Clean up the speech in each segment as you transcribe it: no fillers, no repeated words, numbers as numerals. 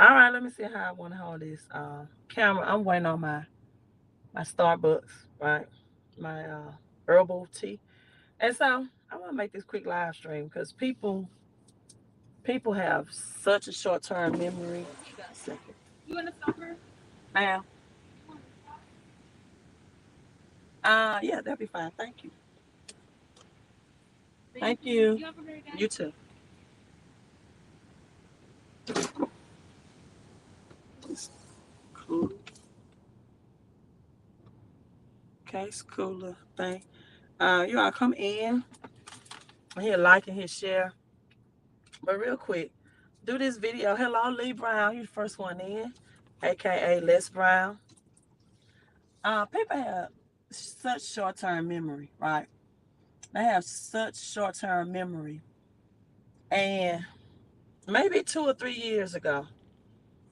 All right, let me see how I want to hold this camera. I'm waiting on my Starbucks, right? My herbal tea. And so I want to make this quick live stream because people have such a short term memory. You got a second. You want to stop her? Ma'am. Yeah, that'd be fine. Thank you. Thank you. You have a great day. You too. It's cool. Case cooler thing. You all come in. Hit like and hit share. But real quick, do this video. Hello, Lee Brown. You the first one in, aka Les Brown. People have such short-term memory, right? They have such short-term memory, and maybe 2 or 3 years ago,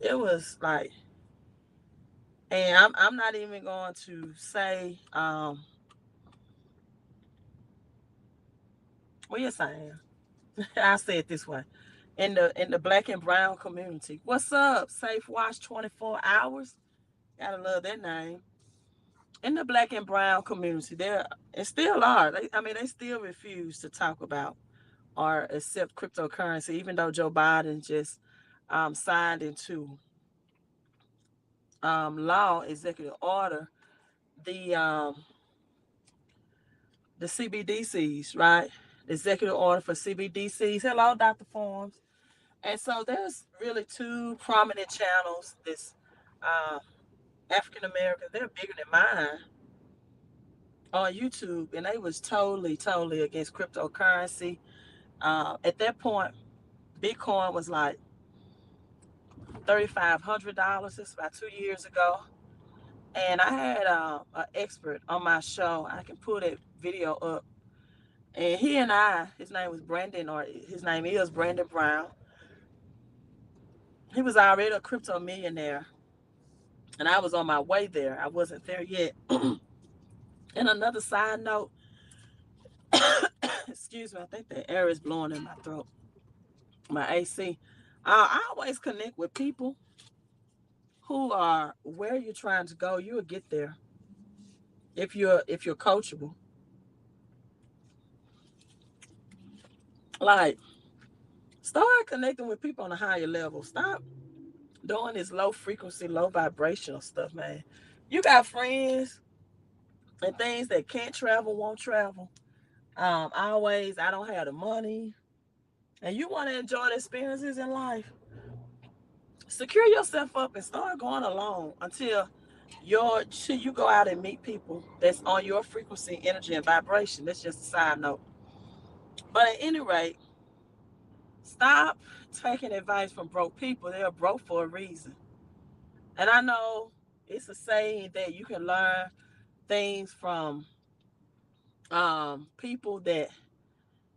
it was like, and I'm not even going to say, well, yes, I am. I say it this way. In the black and brown community. What's up? Safe Watch 24 hours. Gotta love that name. In the black and brown community, there and still are. They still refuse to talk about or accept cryptocurrency, even though Joe Biden just signed into law, executive order, the um, the CBDCs, right? The executive order for CBDCs. Hello, Dr. Forms. And so there's really two prominent channels. This uh, African American, they're bigger than mine on YouTube, and they was totally against cryptocurrency. At that point, Bitcoin was like $3,500. It's about 2 years ago, and I had an expert on my show. I can pull that video up, and he and I, his name was Brandon, or his name is Brandon Brown. He was already a crypto millionaire, and I was on my way there. I wasn't there yet. And another side note, excuse me, I think the air is blowing in my throat, my AC. I always connect with people who are where you're trying to go. You'll get there if you're coachable. Like, start connecting with people on a higher level. Stop doing this low frequency, low vibrational stuff, man. You got friends and things that can't travel, won't travel. I don't have the money, and you want to enjoy the experiences in life. Secure yourself up and start going alone until you go out and meet people that's on your frequency, energy, and vibration. That's just a side note. But at any rate, stop taking advice from broke people. They're broke for a reason. And I know it's a saying that you can learn things from people that,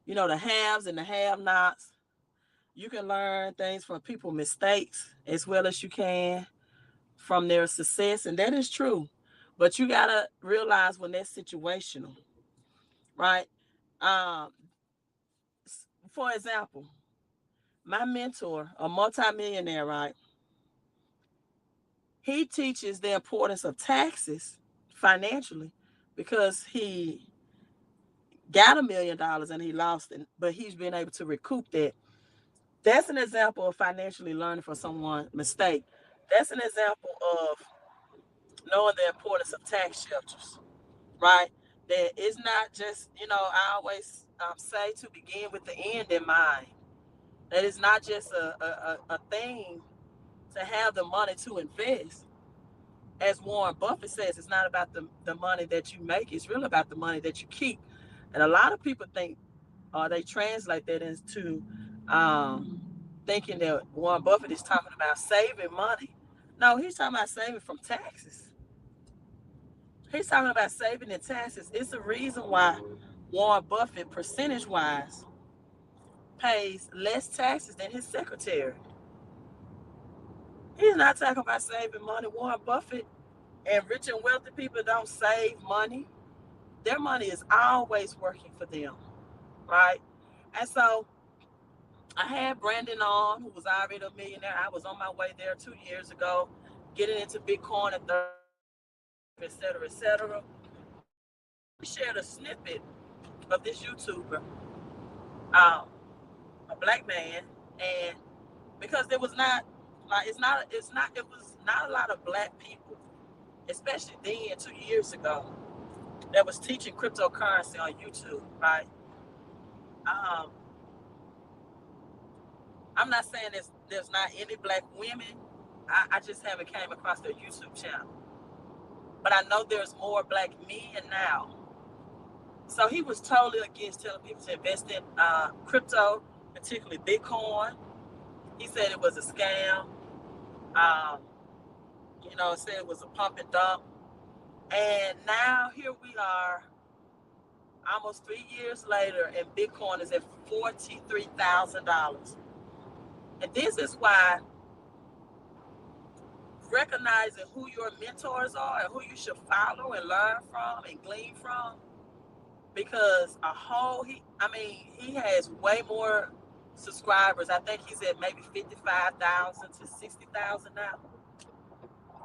the haves and the have nots. You can learn things from people's mistakes as well as you can from their success. And that is true. But you got to realize when that's situational, right? Um, for example, my mentor, a multimillionaire, right? He teaches the importance of taxes financially because he got $1 million and he lost it, but he's been able to recoup that. That's an example of financially learning from someone's mistake. That's an example of knowing the importance of tax shelters, right? That it's not just, I always say to begin with the end in mind. That it's not just a thing to have the money to invest. As Warren Buffett says, it's not about the money that you make, it's really about the money that you keep. And a lot of people think, or they translate that into um, thinking that Warren Buffett is talking about saving money. No, he's talking about saving from taxes. He's talking about saving in taxes. It's the reason why Warren Buffett, percentage wise, pays less taxes than his secretary. He's not talking about saving money. Warren Buffett and rich and wealthy people don't save money. Their money is always working for them, right? And so I had Brandon on, who was already a millionaire. I was on my way there 2 years ago, getting into Bitcoin and et cetera, et cetera. We shared a snippet of this YouTuber, um, a black man, and because there was not like it was not a lot of black people, especially then 2 years ago, that was teaching cryptocurrency on YouTube, right? Um, I'm not saying there's not any black women. I just haven't came across their YouTube channel. But I know there's more black men now. So he was totally against telling people to invest in crypto, particularly Bitcoin. He said it was a scam. Um, said it was a pump and dump. And now here we are, almost 3 years later, and Bitcoin is at $43,000. And this is why recognizing who your mentors are and who you should follow and learn from and glean from, because he has way more subscribers. I think he's at maybe 55,000 to 60,000 now.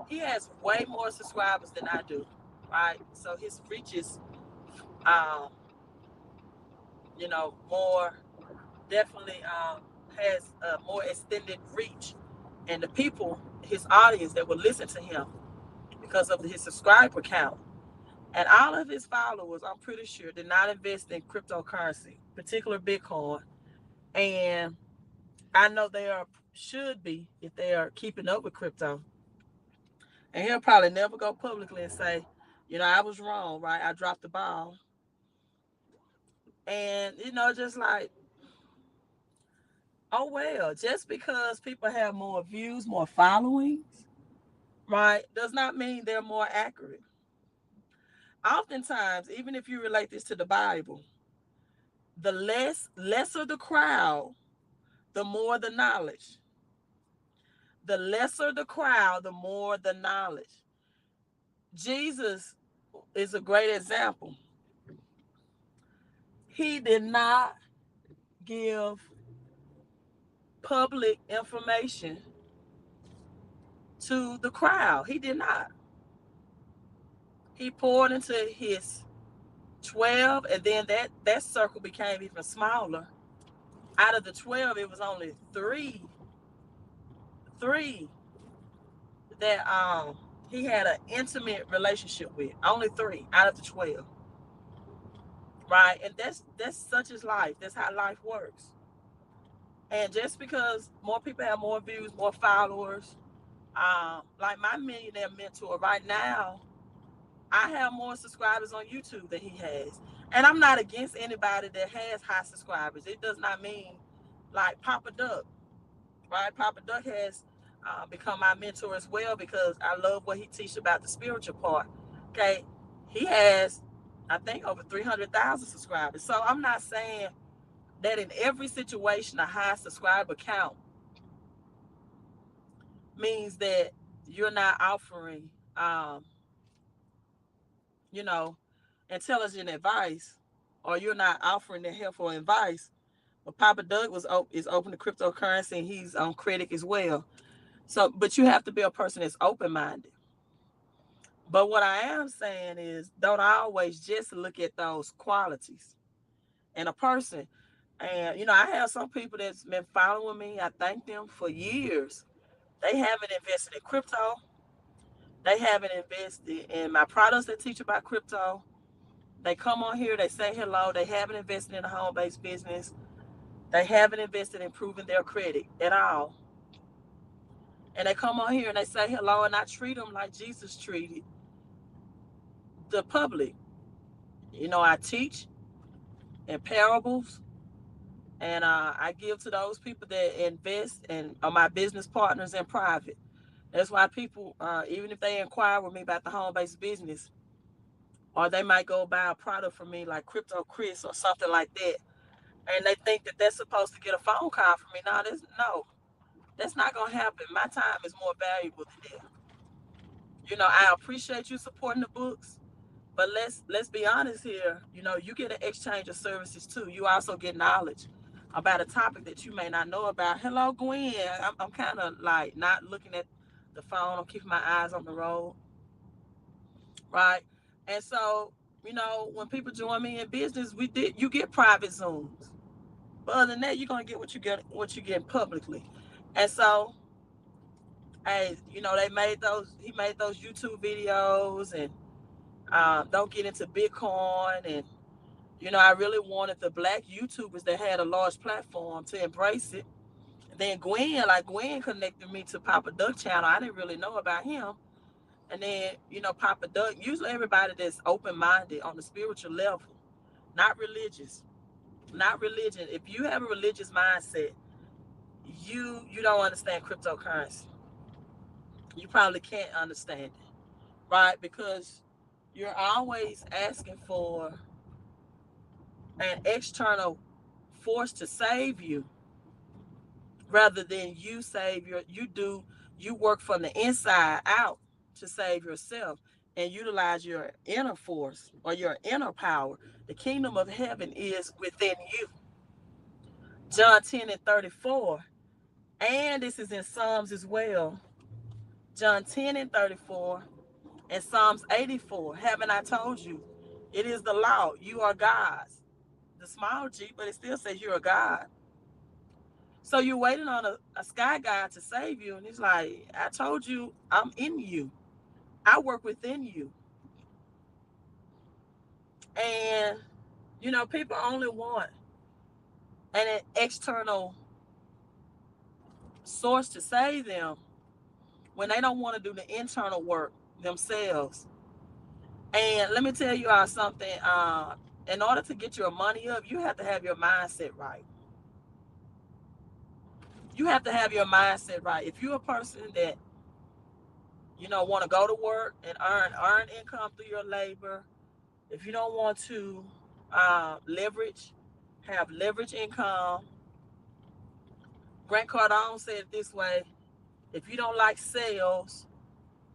He has way more subscribers than I do, right? So his reach is um more, definitely has a more extended reach, and the people, his audience that will listen to him because of his subscriber count. And all of his followers, I'm pretty sure, did not invest in cryptocurrency, particular Bitcoin. And I know should be, if they are keeping up with crypto. And he'll probably never go publicly and say, I was wrong, right? I dropped the ball. And, just like, oh well, just because people have more views, more followings, right, does not mean they're more accurate. Oftentimes, even if you relate this to the Bible, the lesser the crowd, the more the knowledge. The lesser the crowd, the more the knowledge. Jesus is a great example. He did not give public information to the crowd. He did not. He poured into his 12, and then that circle became even smaller. Out of the 12, it was only three that he had an intimate relationship with. Only three out of the 12. Right? And that's such as life. That's how life works. And just because more people have more views, more followers, like my millionaire mentor right now, I have more subscribers on YouTube than he has. And I'm not against anybody that has high subscribers. It does not mean, like Papa Duck, right? Papa Duck has become my mentor as well, because I love what he teaches about the spiritual part. Okay. He has, I think, over 300,000 subscribers. So I'm not saying that in every situation a high subscriber count means that you're not offering, you know, intelligent advice, or you're not offering the helpful advice. But Papa Doug is open to cryptocurrency, and he's on Critic as well. So, but you have to be a person that's open minded. But what I am saying is, don't always just look at those qualities in a person. And I have some people that's been following me. I thank them for years. They haven't invested in crypto. They haven't invested in my products that teach about crypto. They come on here, they say hello. They haven't invested in a home-based business. They haven't invested in improving their credit at all. And they come on here and they say hello, and I treat them like Jesus treated the public. I teach in parables, and I give to those people that invest and are my business partners in private. That's why people, even if they inquire with me about the home-based business, or they might go buy a product from me like Crypto Chris or something like that, and they think that they're supposed to get a phone call from me. No, that's not gonna happen. My time is more valuable than that. I appreciate you supporting the books, but let's be honest here. You get an exchange of services too. You also get knowledge. about a topic that you may not know about. Hello, Gwen. I'm kind of like not looking at the phone. I'm keeping my eyes on the road, right? And so, when people join me in business, you get private Zooms. But other than that, you're gonna get what you get publicly. And so, hey, he made those YouTube videos, and don't get into Bitcoin. And I really wanted the black YouTubers that had a large platform to embrace it. Then Gwen connected me to Papa Duck channel. I didn't really know about him. And then, Papa Duck, usually everybody that's open-minded on the spiritual level, not religious, not religion. If you have a religious mindset, you don't understand cryptocurrency. You probably can't understand it, right? Because you're always asking for an external force to save you rather than you work from the inside out to save yourself and utilize your inner force or your inner power. The kingdom of heaven is within you. John 10 and 34. And this is in Psalms as well. John 10 and 34 and Psalms 84. Haven't I told you? It is the law. You are God's. The small g, but it still says you're a God. So you're waiting on a sky god to save you. And he's like, I told you I'm in you. I work within you. And, people only want an external source to save them when they don't want to do the internal work themselves. And let me tell you all something. In order to get your money up, you have to have your mindset right. You have to have your mindset right. If you're a person that want to go to work and earn income through your labor, if you don't want to have leverage income, Grant Cardone said it this way: if you don't like sales,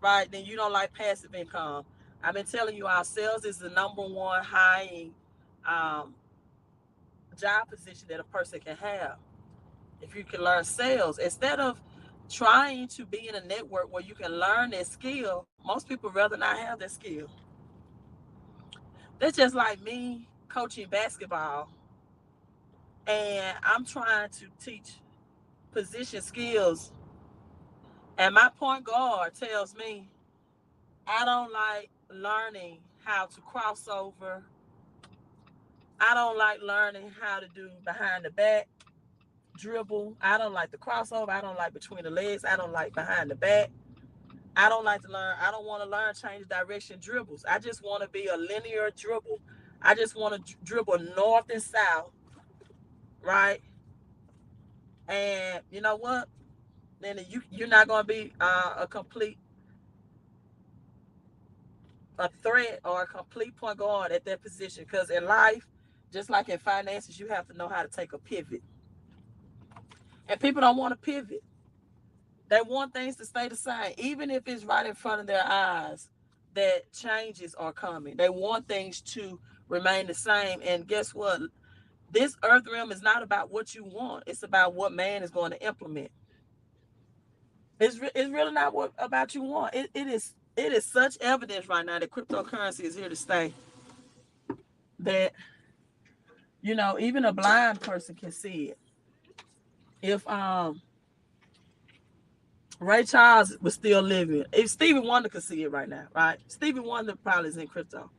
right, then you don't like passive income. I've been telling you, our sales is the number one high um, job position that a person can have. If you can learn sales, instead of trying to be in a network where you can learn that skill, most people rather not have that skill. That's just like me coaching basketball, and I'm trying to teach position skills, and my point guard tells me I don't like learning how to cross over. I don't like learning how to do behind the back dribble. I don't like the crossover. I don't like between the legs. I don't like behind the back. I don't like to learn. I don't want to learn change direction dribbles. I just want to be a linear dribble. I just want to dribble north and south, right? And you know what? Then you're not going to be a threat or a complete point guard at that position. Because in life, just like in finances, you have to know how to take a pivot. And people don't want to pivot. They want things to stay the same, even if it's right in front of their eyes that changes are coming. They want things to remain the same. And guess what? This earth realm is not about what you want. It's about what man is going to implement. It's really not what about you want. It is such evidence right now that cryptocurrency is here to stay. That even a blind person can see it. If Ray Charles was still living, if Stevie Wonder could see it right now, right? Stevie Wonder probably is in crypto.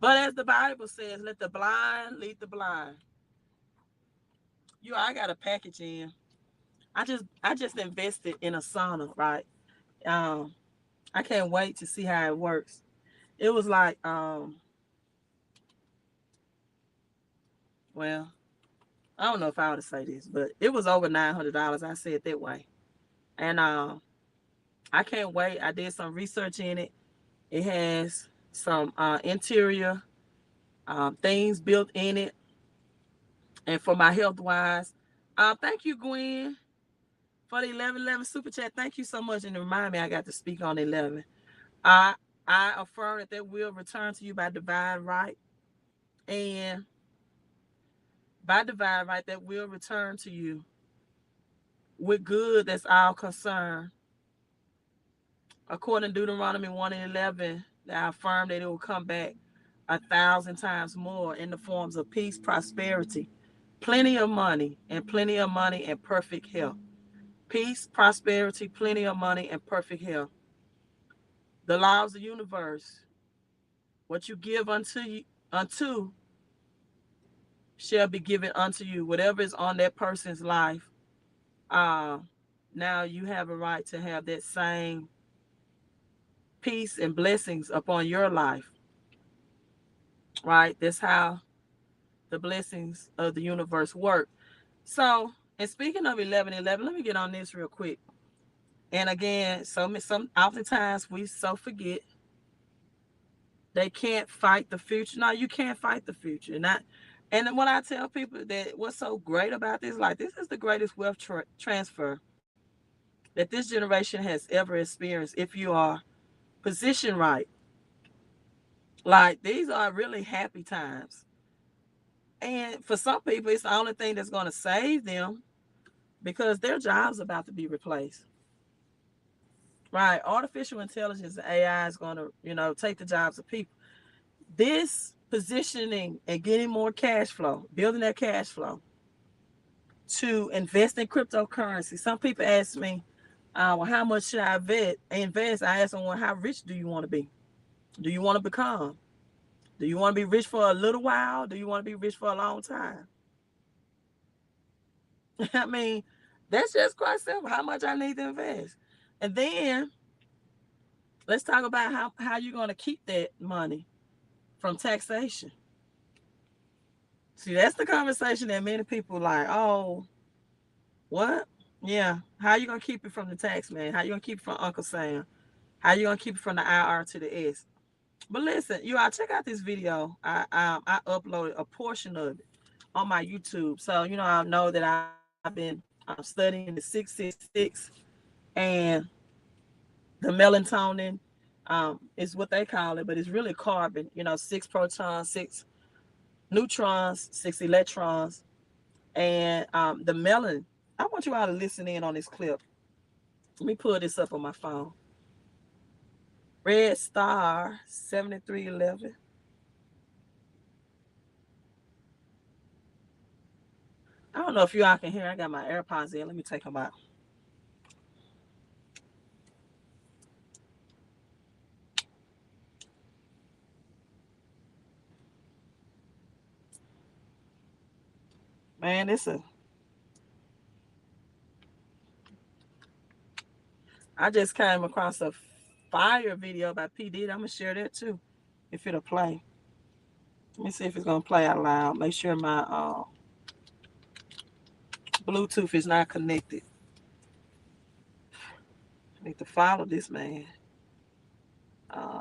But as the Bible says, let the blind lead the blind. I got a package in. I just invested in a sauna, right? Um, I can't wait to see how it works. It was like, well, I don't know if I ought to say this, but it was over $900. I said that way, and I can't wait. I did some research in it. It has some interior things built in it, and for my health wise. Thank you, Gwen, for the 1111 super chat. Thank you so much, and remind me I got to speak on 11. I I affirm that will return to you by divine right, and by divine right that will return to you with good that's all concerned. According to Deuteronomy 1 and 11, that I affirm that it will come back 1,000 times more in the forms of peace, prosperity, plenty of money, and perfect health. Peace, prosperity, plenty of money, and perfect health. The laws of the universe. What you give unto shall be given unto you. Whatever is on that person's life, now you have a right to have that same peace and blessings upon your life. Right? That's how the blessings of the universe work. So, and speaking of 11:11, let me get on this real quick. And again, some oftentimes we so forget they can't fight the future. No, you can't fight the future. And when I tell people that what's so great about this, like this is the greatest wealth transfer that this generation has ever experienced if you are positioned right. Like these are really happy times. And for some people, it's the only thing that's going to save them because their job's about to be replaced. Right? Artificial intelligence and AI is going to, take the jobs of people. This positioning and getting more cash flow, building that cash flow to invest in cryptocurrency. Some people ask me, well, how much should I invest? I ask them, well, how rich do you want to be? Do you want to become? Do you want to be rich for a little while? Do you want to be rich for a long time? I mean, that's just quite simple. How much I need to invest. And then let's talk about how you're going to keep that money from taxation. See, that's the conversation that many people like, oh, what? Yeah. How you going to keep it from the tax man? How you going to keep it from Uncle Sam? How you going to keep it from the IR to the S? But listen, you all check out this video. I uploaded a portion of it on my YouTube. So, I know that I've been studying the 666 and the melatonin is what they call it, but it's really carbon, 6 protons, 6 neutrons, 6 electrons, and the melanin. I want you all to listen in on this clip. Let me pull this up on my phone. Red Star 7311. I don't know if you all can hear. I got my AirPods in. Let me take them out. Man, I just came across a fire video by P. Diddy. I'm going to share that too, if it'll play. Let me see if it's going to play out loud. Make sure my Bluetooth is not connected. I need to follow this man.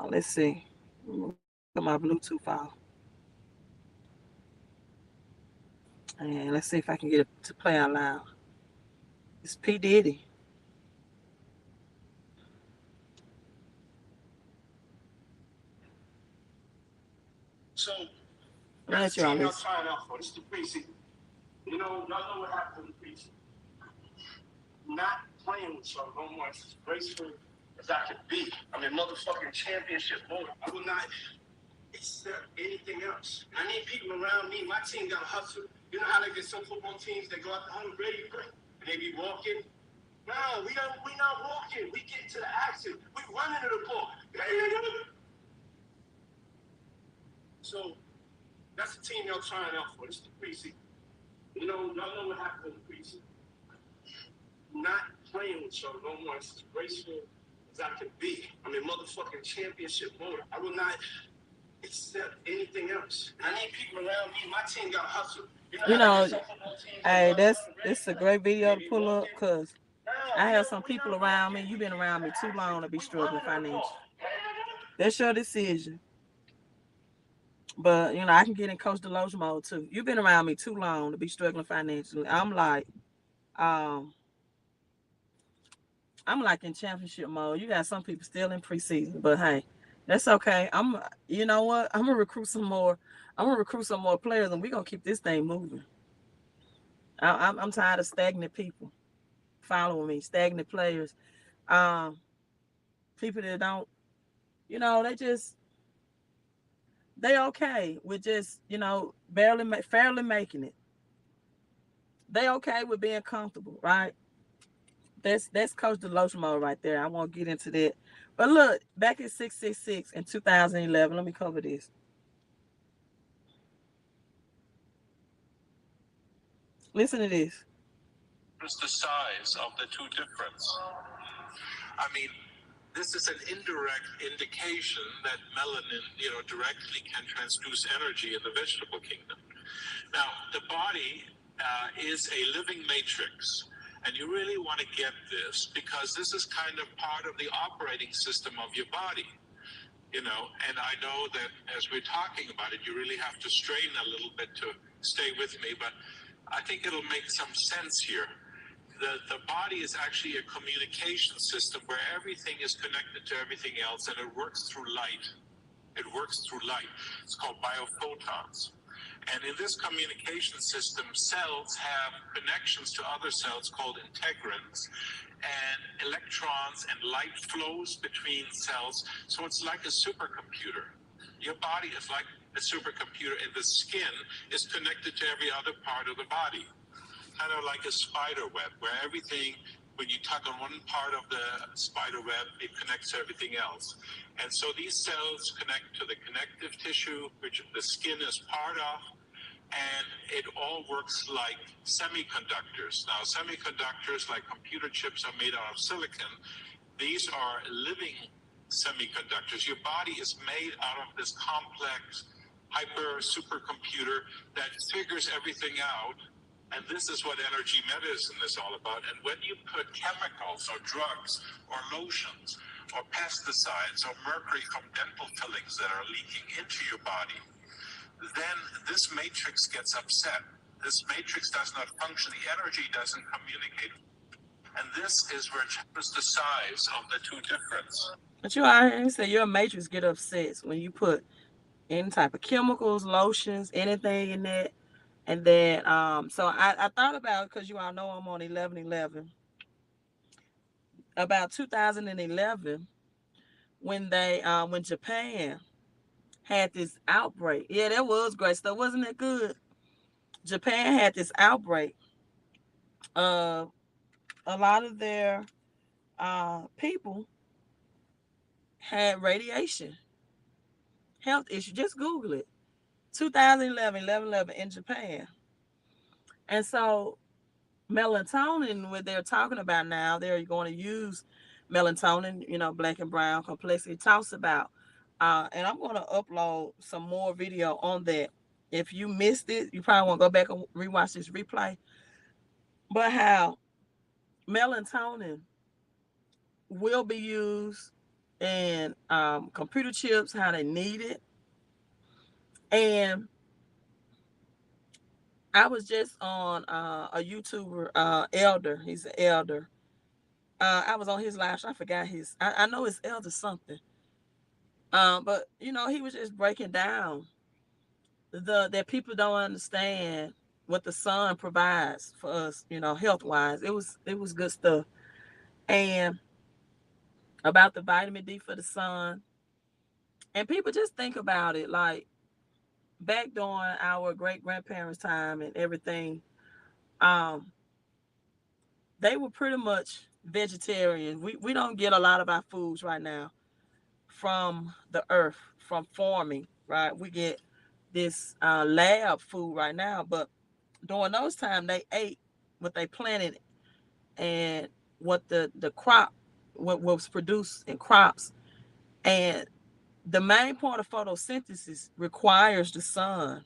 Let's see. Look at my Bluetooth file. And let's see if I can get it to play out loud. It's P. Diddy. So that's the team y'all trying out for. This is the preseason. Y'all know what happened in the preseason. Not playing with y'all no more. It's as graceful as I could be. I'm in motherfucking championship mode. I will not accept anything else. I need people around me. My team got to hustle. You know how they get some football teams, they go out the home ready, and they be walking. No, we not walking. We get to the action. We running to the ball. So that's the team y'all trying out for. This is the preseason. Y'all know what happened in the preseason. Not playing with y'all no more. It's as graceful as I could be. I'm in motherfucking championship mode. I will not accept anything else. I need people around me. My team got to hustle. Hey, this a great video to pull up because I have some people around me. You've been around me too long to be struggling financially. That's your decision. But I can get in Coach Deloach mode too. You've been around me too long to be struggling financially. I'm like in championship mode. You got some people still in preseason, but hey, that's okay. You know what? I'm gonna recruit some more. I'm gonna recruit some more players, and we're gonna keep this thing moving. I'm tired of stagnant people following me, stagnant players, um, people that don't, they just they okay with just fairly making it. They okay with being comfortable, right? That's Coach Deloach mode right there. I won't get into that. But look, back in 666 in 2011, let me cover this. Listen to this. What's the size of the two difference? I mean, this is an indirect indication that melanin, directly can transduce energy in the vegetable kingdom. Now, the body is a living matrix, and you really want to get this because this is kind of part of the operating system of your body. And I know that as we're talking about it, you really have to strain a little bit to stay with me, but I think it'll make some sense here. The body is actually a communication system where everything is connected to everything else, and it works through light. It works through light. It's called biophotons. And in this communication system, cells have connections to other cells called integrins, and electrons and light flows between cells. So it's like a supercomputer. Your body is like a supercomputer, and the skin is connected to every other part of the body. Kind of like a spider web, where everything, when you tug on one part of the spider web, it connects to everything else. And so these cells connect to the connective tissue, which the skin is part of, and it all works like semiconductors. Now, semiconductors, like computer chips, are made out of silicon. These are living semiconductors. Your body is made out of this complex hyper supercomputer that figures everything out. And this is what energy medicine is all about. And when you put chemicals or drugs or lotions or pesticides or mercury from dental fillings that are leaking into your body, then this matrix gets upset. This matrix does not function. The energy doesn't communicate. And this is where it's the size of the two difference. But you out here say your matrix get upset when you put any type of chemicals, lotions, anything in that. And then, so I thought about, because you all know I'm on 11/11, about 2011, when Japan had this outbreak. Yeah, that was great stuff. Wasn't that good? Japan had this outbreak. Uh, a lot of their people had radiation health issue. Just Google it. 2011, 11/11 in Japan. And so melatonin, what they're talking about now, they're going to use melatonin, black and brown complexity talks about. And I'm going to upload some more video on that. If you missed it, you probably want to go back and rewatch this replay. But how melatonin will be used in computer chips, how they need it. And I was just on a YouTuber, Elder. He's an elder. I was on his live show. I forgot I know it's Elder something. But he was just breaking down that people don't understand what the sun provides for us, health wise. It was good stuff. And about the vitamin D for the sun. And people just think about it like back during our great grandparents' time and everything, um, they were pretty much vegetarian. We don't get a lot of our foods right now from the earth, from farming, right? We get this lab food right now, but during those times they ate what they planted and what the crop, what was produced in crops. And the main part of photosynthesis requires the sun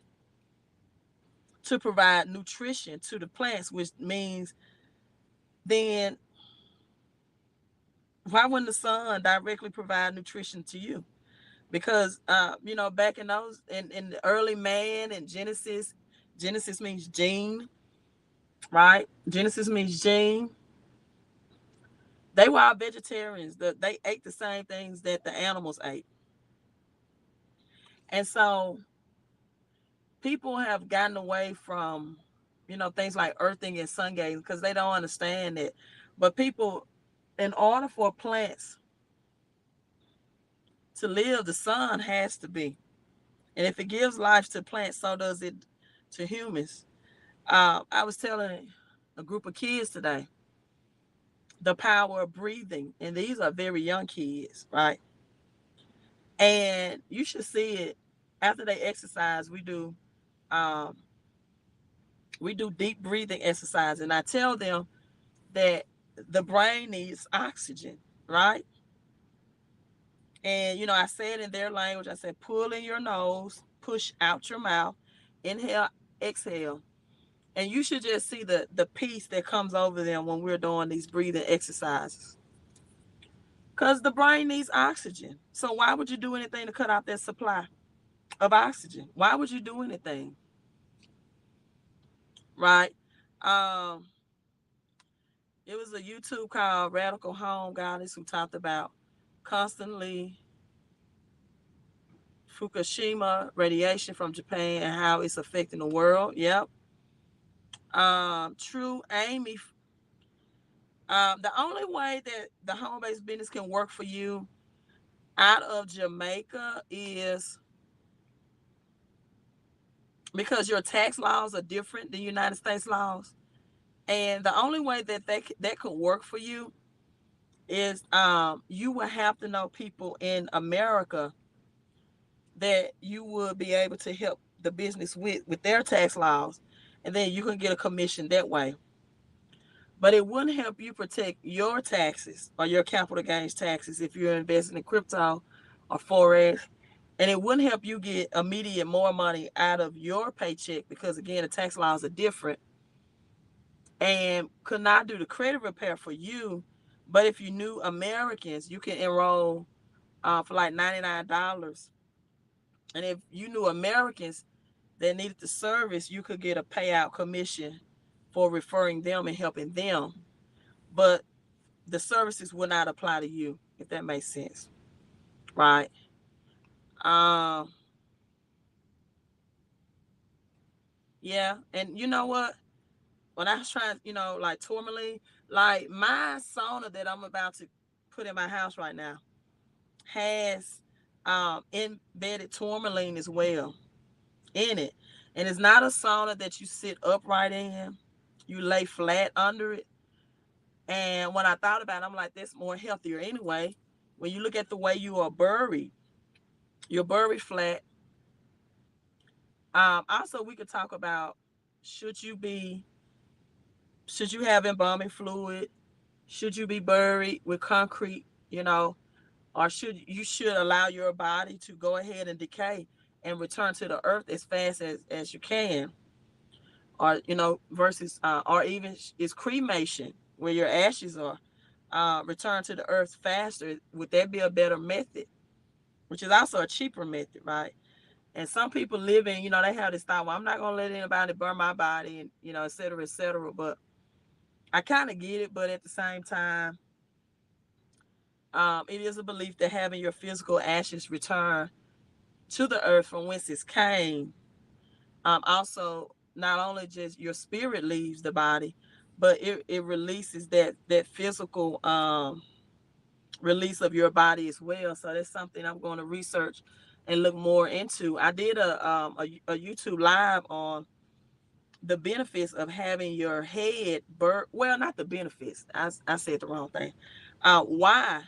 to provide nutrition to the plants, which means then why wouldn't the sun directly provide nutrition to you? Because back in in the early man and Genesis means gene, right? Genesis means gene. They were all vegetarians. They ate the same things that the animals ate. And so people have gotten away from things like earthing and sun gazing, because they don't understand it. But people, in order for plants to live, the sun has to be. And if it gives life to plants, so does it to humans. I was telling a group of kids today the power of breathing. And these are very young kids, right? And you should see it after they exercise. Um, we do deep breathing exercise. And I tell them that the brain needs oxygen, right? And I said in their language, I said, pull in your nose, push out your mouth, inhale, exhale. And you should just see the peace that comes over them when we're doing these breathing exercises. Because the brain needs oxygen. So why would you do anything to cut out that supply of oxygen? Why would you do anything? Right? Um, it was a YouTube called Radical Home Goddess who talked about constantly Fukushima radiation from Japan and how it's affecting the world. Yep. True Amy. The only way that the home-based business can work for you out of Jamaica is because your tax laws are different than United States laws. And the only way that could work for you is you will have to know people in America that you would be able to help the business with their tax laws, and then you can get a commission that way. But it wouldn't help you protect your taxes or your capital gains taxes if you're investing in crypto or forex. And it wouldn't help you get immediate more money out of your paycheck because, again, the tax laws are different and could not do the credit repair for you. But if you knew Americans, you can enroll for like $99. And if you knew Americans that needed the service, you could get a payout commission for referring them and helping them. But the services will not apply to you, if that makes sense. Right. Um, yeah. And you know what? When I was trying, like tourmaline, like my sauna that I'm about to put in my house right now has embedded tourmaline as well in it. And it's not a sauna that you sit upright in. You lay flat under it. And when I thought about it, I'm like, that's more healthier anyway. When you look at the way you are buried, you're buried flat. Also, we could talk about should you be should you have embalming fluid? Should you be buried with concrete? Or should allow your body to go ahead and decay and return to the earth as fast as you can? Or versus or even is cremation where your ashes are return to the earth faster? Would that be a better method? Which is also a cheaper method, right? And some people living, they have this thought, well, I'm not gonna let anybody burn my body, and et cetera, et cetera. But I kind of get it, but at the same time, it is a belief that having your physical ashes return to the earth from whence it came. Also, not only just your spirit leaves the body, but it releases that physical release of your body as well. So that's something I'm going to research and look more into. I did a YouTube live on the benefits of having your head buried. Well, not the benefits. I said the wrong thing. Why,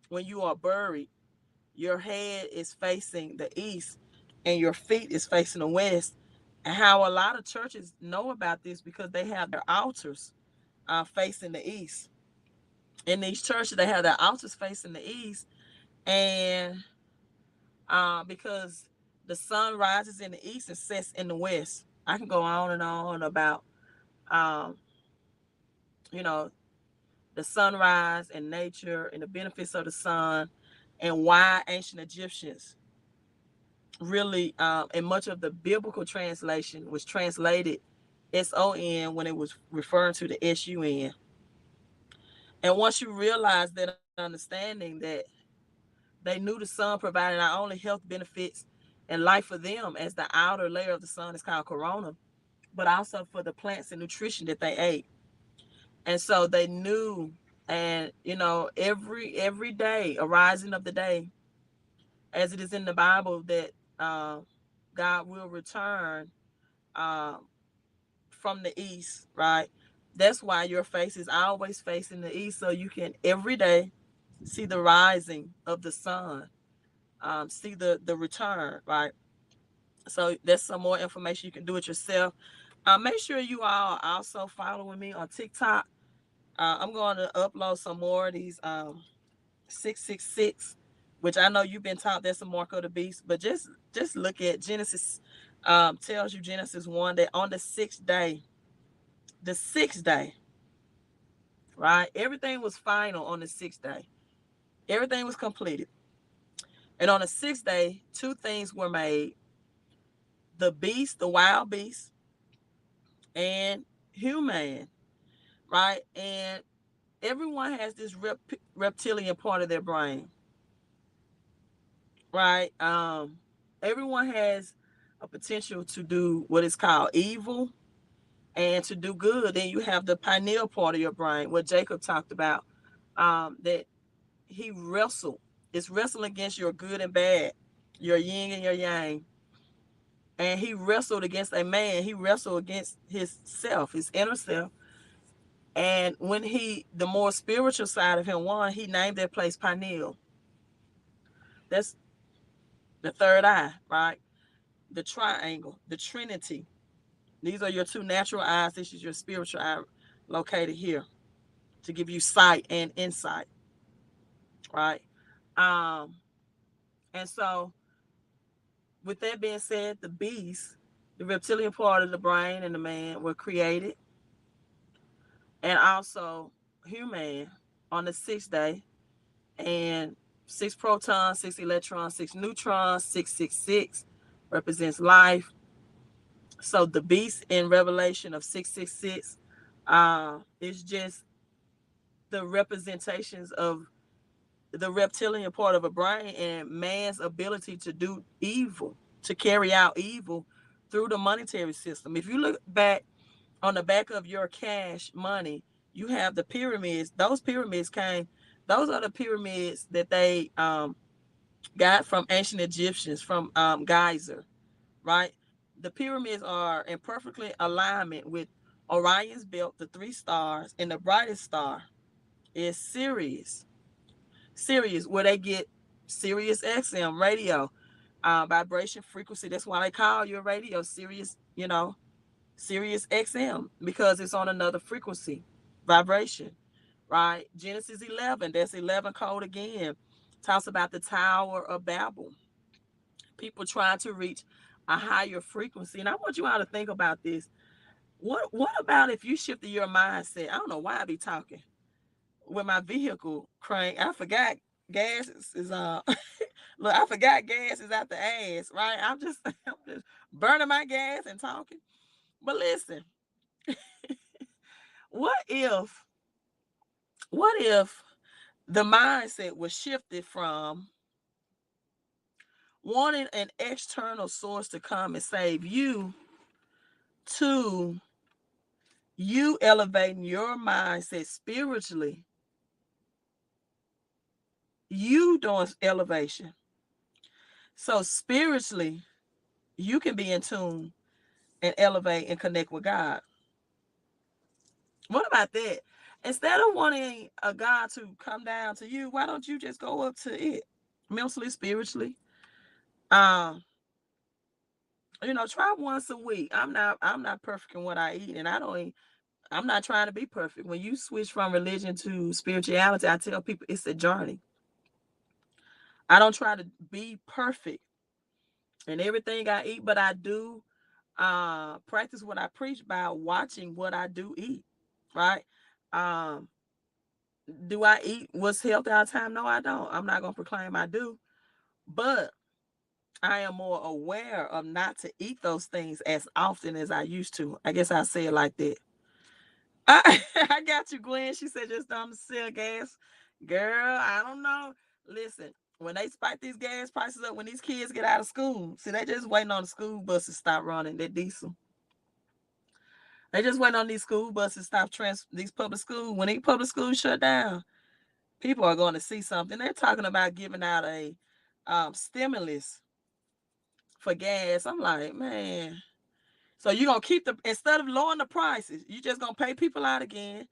when you are buried, your head is facing the east and your feet is facing the west. And how a lot of churches know about this because they have their altars facing the east. In these churches, they have their altars facing the east, and because the sun rises in the east and sets in the west. I can go on and on about um, you know the sunrise and nature and the benefits of the sun, and why ancient Egyptians really, and much of the biblical translation was translated SON when it was referring to the SUN. And once you realize that understanding that they knew the sun provided not only health benefits and life for them, as the outer layer of the sun is called corona, but also for the plants and nutrition that they ate. And so they knew, and every day, a rising of the day, as it is in the Bible, that God will return um, from the east, right? That's why your face is always facing the east, so you can every day see the rising of the sun, see the return, right? So that's some more information. You can do it yourself. Make sure you all also following me on TikTok. I'm going to upload some more of these 666, which I know you've been taught that's a mark of the beast, but just look at Genesis. Tells you Genesis 1 that on the sixth day, right? Everything was final on the sixth day. Everything was completed. And on the sixth day, two things were made: the beast, the wild beast, and human, right? And everyone has this reptilian part of their brain, right? Everyone has a potential to do what is called evil and to do good. Then you have the pineal part of your brain, what Jacob talked about, that he wrestled. It's wrestling against your good and bad, your yin and your yang. And he wrestled against a man. He wrestled against his self, his inner self. And when the more spiritual side of him won, he named that place pineal. That's the third eye, right? The triangle, the trinity. These are your two natural eyes. This is your spiritual eye located here to give you sight and insight, right? Um, and so with that being said, the beast, the reptilian part of the brain and the man were created, and also human on the sixth day, and six protons, six electrons, six neutrons, 666 represents life. So the beast in Revelation of 666 is just the representations of the reptilian part of a brain and man's ability to do evil, to carry out evil through the monetary system. If you look back on the back of your cash money, you have the pyramids. Those are the pyramids that they got from ancient Egyptians, from Geyser, right? The pyramids are in perfectly alignment with Orion's belt, the three stars, and the brightest star is Sirius. Sirius, where they get Sirius XM radio, vibration frequency. That's why they call your radio Sirius, Sirius XM, because it's on another frequency, vibration, right? Genesis 11, that's 11 code again. Talks about the Tower of Babel. People trying to reach a higher frequency. And I want you all to think about this. What about if you shifted your mindset? I don't know why I be talking with my vehicle crank. I forgot gas is look, I forgot gas is out the ass, right? I'm just burning my gas and talking. But listen, what if what if the mindset was shifted from wanting an external source to come and save you to you elevating your mindset spiritually, you doing elevation. So spiritually, you can be in tune and elevate and connect with God. What about that? Instead of wanting a God to come down to you, why don't you just go up to it mentally, spiritually? Um, try once a week. I'm not perfect in what I eat, and I'm not trying to be perfect. When you switch from religion to spirituality, I tell people it's a journey. I don't try to be perfect in everything I eat, but I do practice what I preach by watching what I do eat. Right? Um, do I eat what's healthy all the time? No, I don't. I'm not gonna proclaim I do, but I am more aware of not to eat those things as often as I used to. I guess I say it like that. I got you, Gwen. She said just don't sell gas. Girl, I don't know. Listen, when they spike these gas prices up, when these kids get out of school, see, they just waiting on the school bus to stop running that diesel. They just waiting on these school buses to stop these public schools. When these public schools shut down, people are going to see something. They're talking about giving out a stimulus for gas. I'm like, man. So you're going to keep instead of lowering the prices, you're just going to pay people out again.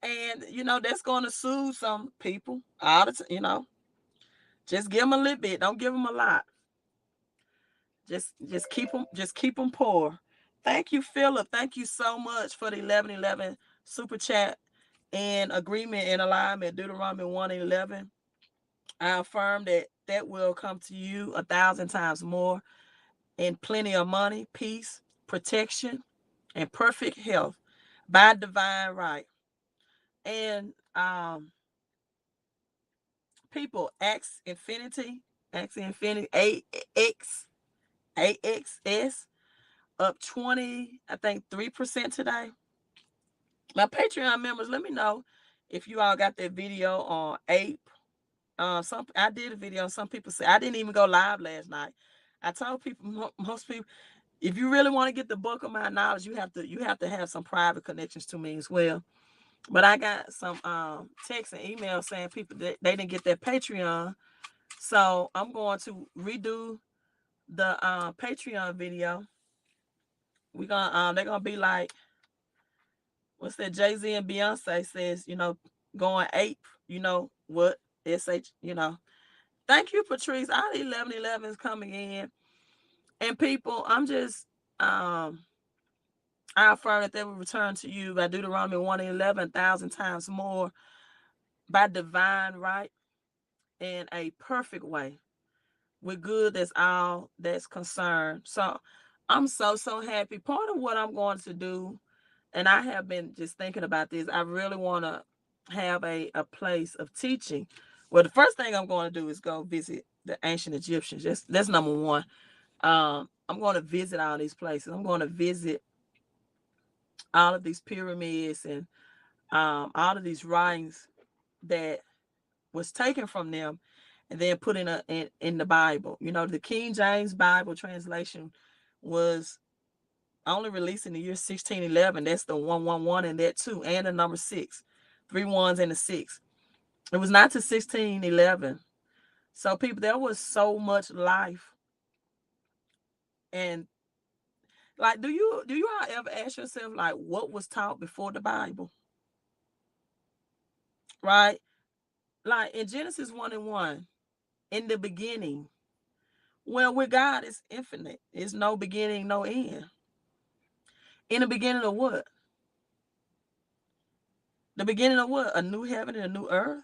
And, that's going to soothe some people. Just give them a little bit. Don't give them a lot. Just keep them poor. Thank you, Philip. Thank you so much for the 1111 super chat. In agreement and alignment, Deuteronomy 1:11. I affirm that will come to you 1,000 times more in plenty of money, peace, protection, and perfect health by divine right. And people, Infinity, AXS, up 20, I think 3% today. My Patreon members, let me know if you all got that video on Ape. I did a video. Some people say I didn't even go live last night. I told people, most people, if you really want to get the bulk of my knowledge, you have to have some private connections to me as well. But I got some texts and emails saying people that they didn't get their Patreon, so I'm going to redo the Patreon video. They're gonna be like, what's that? Jay-Z and Beyonce says, going ape. You know what? SH. Thank you, Patrice. All the 1111 is coming in. And people, I affirm that they will return to you by Deuteronomy 1:11, 1,000 times more by divine right in a perfect way with good that's all that's concerned. So I'm so happy. Part of what I'm going to do, and I have been just thinking about this, I really want to have a place of teaching. Well, the first thing I'm going to do is go visit the ancient Egyptians. That's number one. I'm going to visit all these places. I'm going to visit all of these pyramids and all of these writings that was taken from them and then put in the Bible. The King James Bible translation was only released in the year 1611. That's the 111 and that too, and the number 6, 3 ones and a 6. It was not to 1611. So people, there was so much life. And like, do you all ever ask yourself, like, what was taught before the Bible? Right? Like in Genesis 1:1, in the beginning, well, with God is infinite. It's no beginning, no end. In the beginning of what? The beginning of what? A new heaven and a new earth?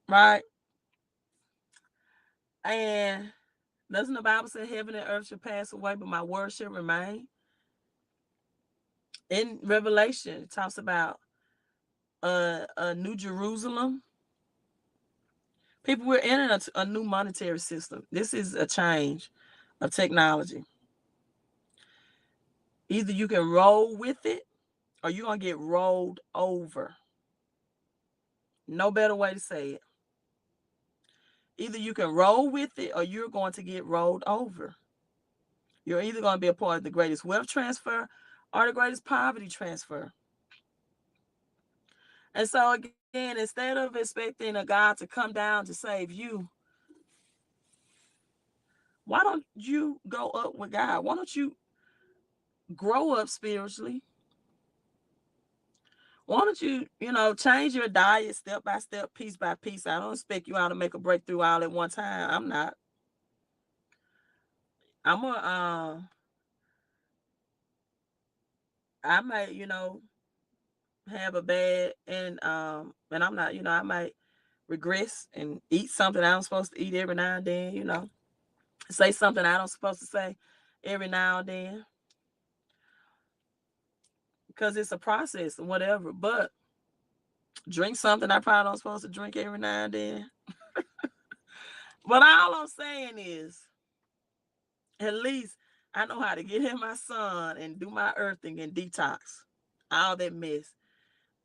Right? And doesn't the Bible say heaven and earth shall pass away, but my word shall remain? In Revelation, it talks about a new Jerusalem. People, we're in a new monetary system. This is a change of technology. Either you can roll with it or you're going to get rolled over. No better way to say it. Either you can roll with it or you're going to get rolled over. You're either going to be a part of the greatest wealth transfer or the greatest poverty transfer. And so again, instead of expecting a God to come down to save you, why don't you go up with God? Why don't you grow up spiritually? Why don't you, change your diet step by step, piece by piece? I don't expect you all to make a breakthrough all at one time. I'm not. I might, have a bad and I'm not, I might regress and eat something I don't supposed to eat every now and then, say something I don't supposed to say every now and then. Because it's a process and whatever. But drink something I probably don't supposed to drink every now and then. But all I'm saying is, at least I know how to get in my sun and do my earthing and detox. All that mess.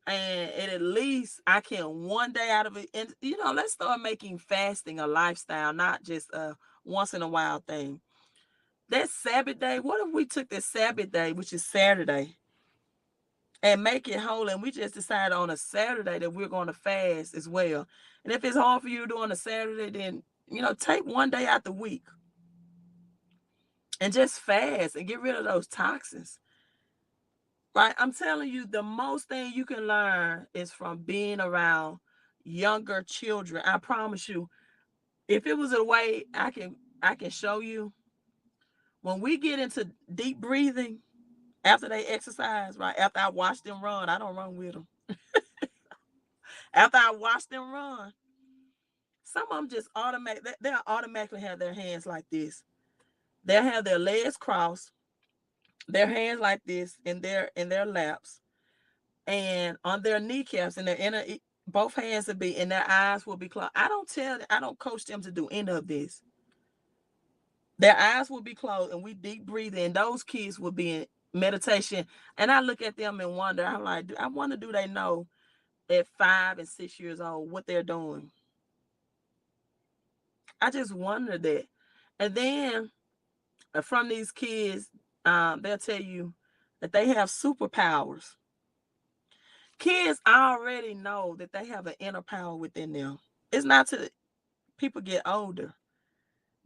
And at least I can one day out of it. And, let's start making fasting a lifestyle, not just a once in a while thing. that Sabbath day, what if we took this Sabbath day, which is Saturday, and make it whole, and we just decide on a Saturday that we're going to fast as well? And if it's hard for you to do on a Saturday, then, take one day out the week and just fast and get rid of those toxins. Right? I'm telling you, the most thing you can learn is from being around younger children. I promise you, if it was a way I can show you, when we get into deep breathing after they exercise, right? After I watch them run, I don't run with them. After I watch them run, some of them just they'll automatically have their hands like this. They'll have their legs crossed, their hands like this in their laps, and on their kneecaps, and their inner, both hands will be, and their eyes will be closed. I don't coach them to do any of this. Their eyes will be closed, and we deep breathe in. Those kids will be in meditation, and I look at them and wonder. I'm like, I wonder, do they know at 5 and 6 years old what they're doing? I just wonder that. And then from these kids, they'll tell you that they have superpowers. Kids already know that they have an inner power within them. It's not till people get older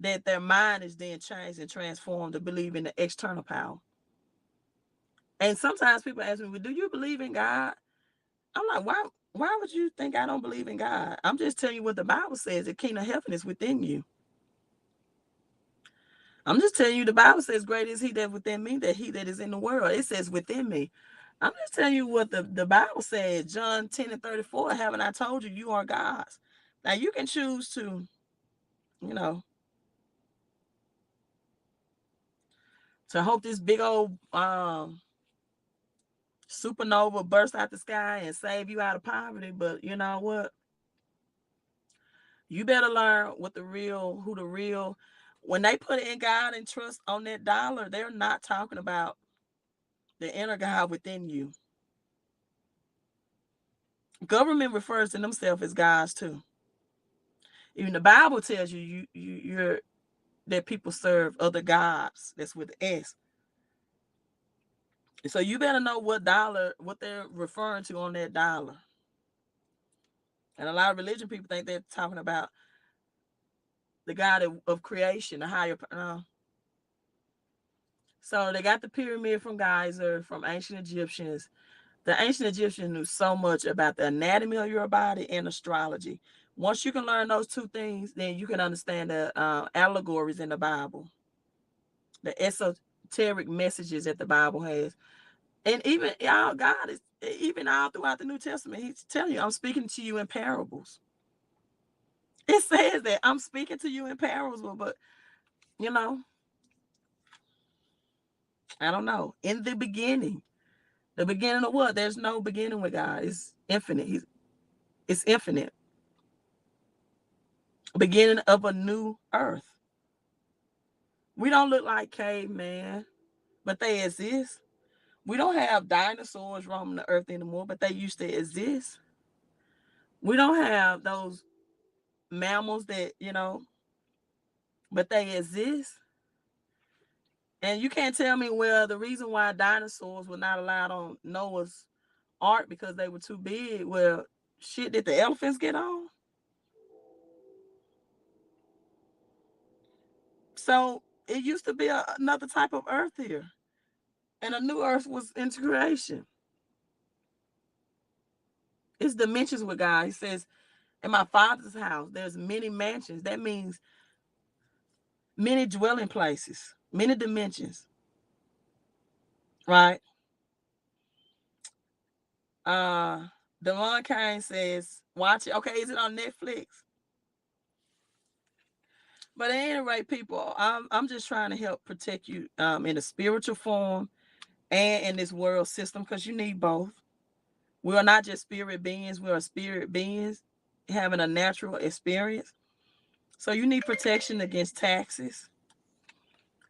that their mind is then changed and transformed to believe in the external power. And sometimes people ask me, well, do you believe in God? I'm like, why would you think I don't believe in God? I'm just telling you what the Bible says. The kingdom of heaven is within you. I'm just telling you, the Bible says, great is he that within me, that he that is in the world. It says within me. I'm just telling you what the Bible said. John 10 and 34, haven't I told you, you are God's? Now you can choose to, to hope this big old supernova burst out the sky and save you out of poverty. But you know what? You better learn what when they put in God and trust on that dollar, they're not talking about the inner God within you. Government refers to themselves as gods too. Even the Bible tells you're that people serve other gods. That's with the S. So you better know what they're referring to on that dollar. And a lot of religion people think they're talking about the God of creation, the higher. So they got the pyramid from Geyser, from ancient Egyptians. The ancient Egyptians knew so much about the anatomy of your body and astrology. Once you can learn those two things, then you can understand the allegories in the Bible, the esoteric messages that the Bible has. And even God is, even all throughout the New Testament, he's telling you, I'm speaking to you in parables. It says that I'm speaking to you in parables, but I don't know. In the beginning of what? There's no beginning with God. It's infinite. It's infinite. Beginning of a new earth. We don't look like caveman, but they exist. We don't have dinosaurs roaming the earth anymore, but they used to exist. We don't have those mammals that, but they exist. And you can't tell me, well, the reason why dinosaurs were not allowed on Noah's Ark because they were too big. Well, shit, did the elephants get on? So it used to be another type of earth here. And a new earth was integration. It's dimensions with God. He says, in my Father's house, there's many mansions. That means many dwelling places, many dimensions. Right? Devon Kane says, watch it. Okay, is it on Netflix? But at any rate, people, I'm just trying to help protect you in a spiritual form and in this world system, because you need both. We are not just spirit beings. We are spirit beings having a natural experience. So you need protection against taxes.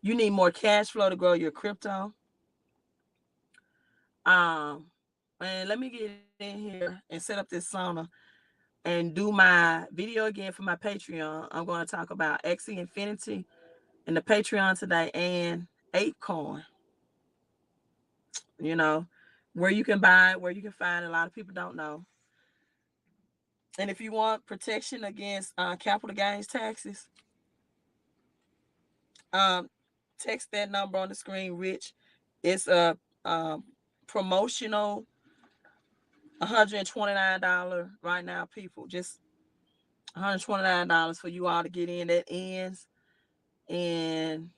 You need more cash flow to grow your crypto. And let me get in here and set up this sauna and do my video again for my Patreon. I'm going to talk about Xe Infinity in the Patreon today, and ApeCoin. You know, where you can buy it, where you can find it. A lot of people don't know. And if you want protection against capital gains taxes, text that number on the screen, Rich. It's a promotional $129 right now, people. Just $129 for you all to get in. That ends in,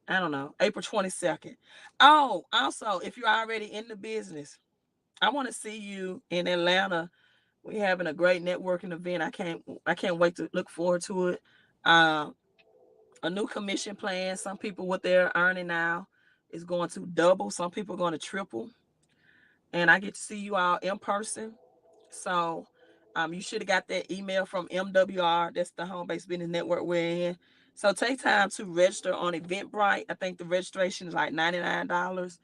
I don't know, April 22nd. Oh, also, if you're already in the business, I want to see you in Atlanta. We're having a great networking event. I can't wait to look forward to it. A new commission plan. Some people, what they're earning now is going to double. Some people are going to triple. And I get to see you all in person. So you should have got that email from MWR. That's the home-based business network we're in. So take time to register on Eventbrite. I think the registration is like $99.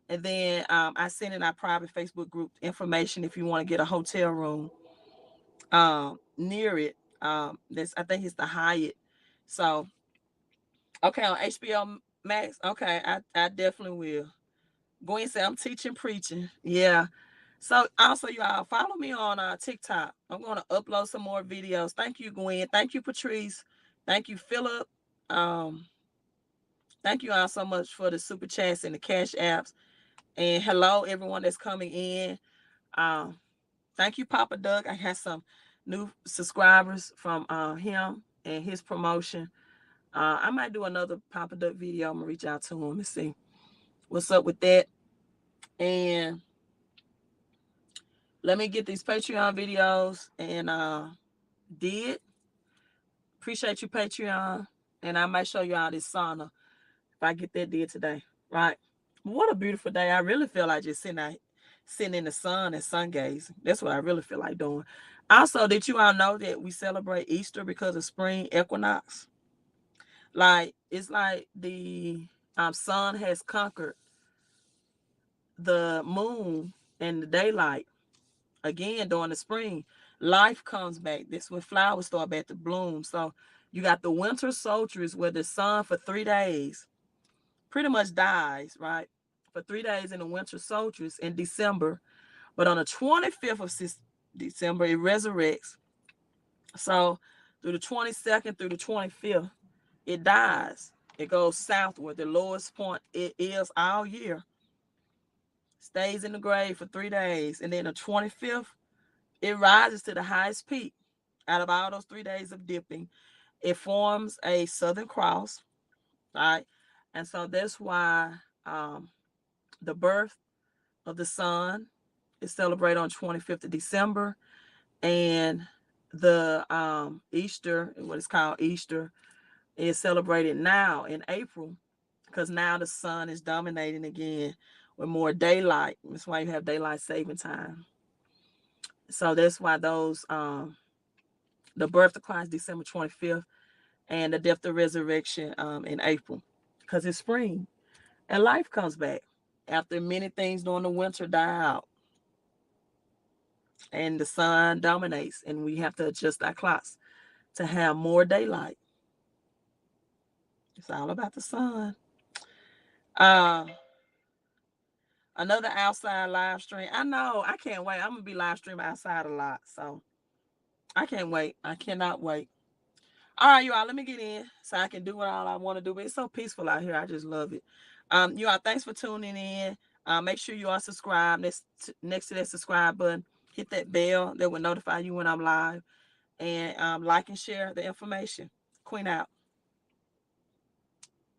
And then I send in our private Facebook group information if you want to get a hotel room near it. I think it's the Hyatt. So, okay, on HBO Max. Okay, I definitely will. Gwen said, I'm teaching, preaching. Yeah. So also, you all follow me on TikTok. I'm going to upload some more videos. Thank you, Gwen. Thank you, Patrice. Thank you, Philip. Thank you all so much for the super chats and the cash apps. And hello, everyone that's coming in. Thank you, Papa Doug. I had some new subscribers from him and his promotion. I might do another Papa Doug video. I'm going to reach out to him and see what's up with that. And let me get these Patreon videos and did. Appreciate you, Patreon. And I might show you all this sauna if I get that did today. Right. What a beautiful day. I really feel like just sitting in the sun and sun gazing. That's what I really feel like doing. Also, did you all know that we celebrate Easter because of spring equinox? Like, it's like the sun has conquered the moon and the daylight. Again, during the spring, life comes back. That's when flowers start back to bloom. So you got the winter solstice where the sun for 3 days pretty much dies, right? For 3 days in the winter solstice in December. But on the 25th of December, it resurrects. So through the 22nd through the 25th, it dies. It goes southward. The lowest point it is all year. Stays in the grave for 3 days. And then the 25th, it rises to the highest peak. Out of all those 3 days of dipping, it forms a southern cross, right? And so that's why the birth of the sun is celebrated on 25th of December, and the Easter, what is called Easter, is celebrated now in April because now the sun is dominating again with more daylight. That's why you have daylight saving time. So that's why those the birth of Christ December 25th and the death of resurrection in April, because it's spring and life comes back after many things during the winter die out and the sun dominates, and we have to adjust our clocks to have more daylight. It's all about the sun. Another outside live stream. I know. I can't wait. I'm gonna be live streaming outside a lot, so I can't wait. I cannot wait. All right, you all, let me get in so I can do what all I want to do. But it's so peaceful out here. I just love it. You all, thanks for tuning in. Make sure you are subscribed. Next to that subscribe button, hit that bell that will notify you when I'm live. And like and share the information. Queen out.